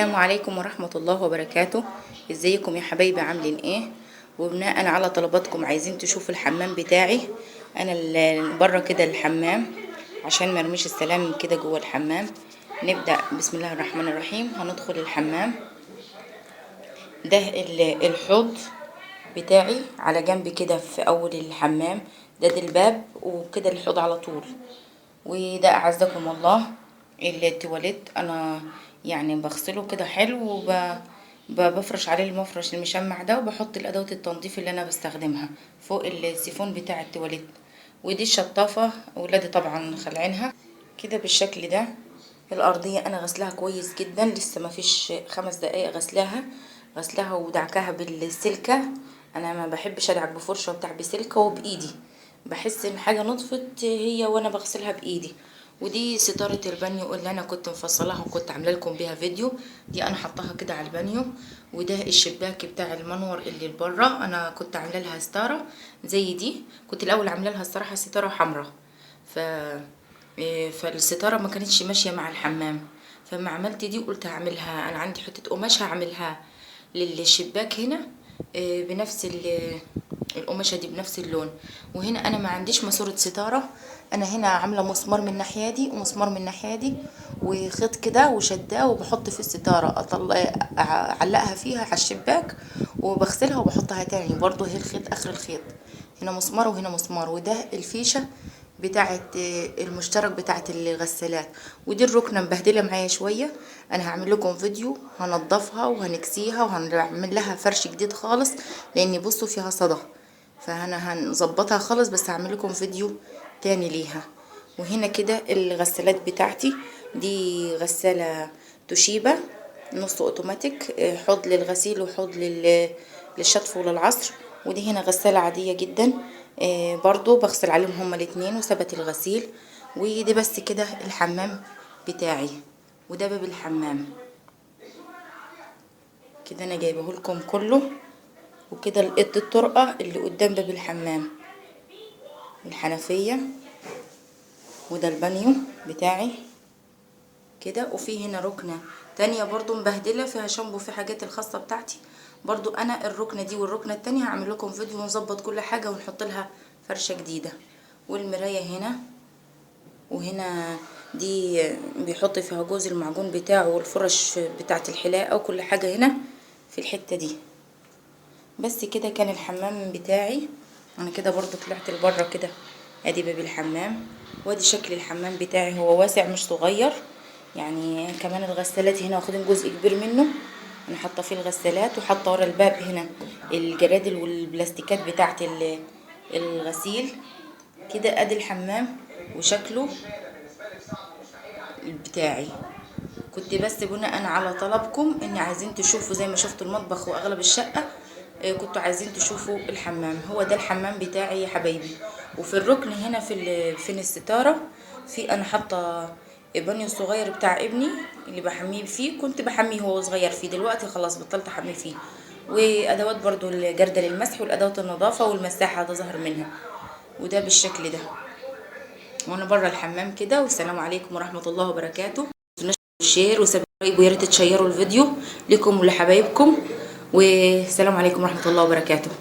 السلام عليكم ورحمة الله وبركاته. ازيكم يا حبايبي، عاملين ايه؟ وبناء على طلباتكم عايزين تشوفوا الحمام بتاعي. انا بره كده الحمام عشان مرميش السلام كده جوه الحمام. نبدأ بسم الله الرحمن الرحيم. هندخل الحمام. ده الحوض بتاعي على جنب كده في اول الحمام. ده الباب وكده الحوض على طول. وده اعزكم الله التواليت. انا يعني بغسله كده حلو بفرش عليه المفرش المشمع ده، وبحط الادوات التنظيف اللي انا بستخدمها فوق السيفون بتاع التواليت. ودي الشطافة ولادي طبعا خلعينها كده بالشكل ده. الارضية انا غسلها كويس جدا، لسه ما فيش 5 دقايق غسلها ودعكها بالسلكة. انا ما بحبش ادعك بفرشة بتاع بسلكة وبايدي، بحس ان حاجة نطفت هي وانا بغسلها بايدي. ودي ستارة البانيو اللي انا كنت مفصلاها وكنت عامله لكم بيها فيديو. دي انا حطاها كده على البانيو. وده الشباك بتاع المنور اللي بره، انا كنت عامله لها ستاره زي دي. كنت الاول عامله لها الصراحه ستاره حمراء، ف فالستاره ما كانتش ماشيه مع الحمام. فما عملت دي قلت هعملها، انا عندي حته قماش هعملها للشباك هنا بنفس القماشه دي بنفس اللون. وهنا انا ما عنديش ماسوره ستاره، انا هنا عامله مسمار من الناحيه دي ومسمار من الناحيه دي وخيط كده وشداه وبحط في الستاره اعلقها فيها على الشباك وبغسلها وبحطها تاني برضو. هي الخيط اخر الخيط، هنا مسمار وهنا مسمار. وده الفيشه بتاعه المشترك بتاعه الغسالات. ودي الركنه مبهدله معايا شويه، انا هعمل لكم فيديو هنضفها وهنكسيها وهنعمل لها فرش جديد خالص، لان بصوا فيها صدى، فانا هنظبطها خالص، بس هعمل لكم فيديو تاني ليها. وهنا كده الغسالات بتاعتي دي غسالة توشيبا نص اوتوماتيك، حوض للغسيل وحوض للشطف وللعصر. ودي هنا غسالة عادية جدا، برضو بغسل عليهم هما الاتنين وثبت الغسيل. ودي بس كده الحمام بتاعي. وده باب الحمام كده انا جايبه لكم كله. وكده لقيت الطرقة اللي قدام باب الحمام، الحنفية. وده البانيو بتاعي كده. وفي هنا ركنة تانية برضو مبهدلة فيها شامبو في حاجات الخاصة بتاعتي. برضو انا الركنة دي والركنة التانية هعمل لكم فيديو ونظبط كل حاجة ونحط لها فرشة جديدة. والمراية هنا. وهنا دي بيحط فيها جوز المعجون بتاعه والفرش بتاعت الحلاقة وكل حاجة هنا في الحتة دي. بس كده كان الحمام بتاعي. انا كده برضو طلعت لبره كده، ادي باب الحمام وادي شكل الحمام بتاعي. هو واسع مش صغير يعني. كمان الغسالات هنا واخدين جزء كبير منه، انا حاطه فيه الغسالات وحاطه ورا الباب هنا الجرادل والبلاستيكات بتاعت الغسيل. كده ادي الحمام وشكله بتاعي. كنت بس بناء على طلبكم ان عايزين تشوفوا زي ما شفتوا المطبخ واغلب الشقة، كنتوا عايزين تشوفوا الحمام. هو ده الحمام بتاعي يا حبايبي. وفي الركن هنا فين الستارة، في انا حاطه بانيو صغير بتاع ابني اللي بحميه فيه. كنت بحميه هو صغير فيه، دلوقتي خلاص بطلت احميه فيه. وادوات برضو الجردل للمسح والادوات النظافة والمساحة ده ظهر منها. وده بالشكل ده. وانا بره الحمام كده. والسلام عليكم ورحمة الله وبركاته. شير وسبسكرايب، ويا ريت تشيروا الفيديو لكم ولحبايبكم. والسلام عليكم ورحمة الله وبركاته.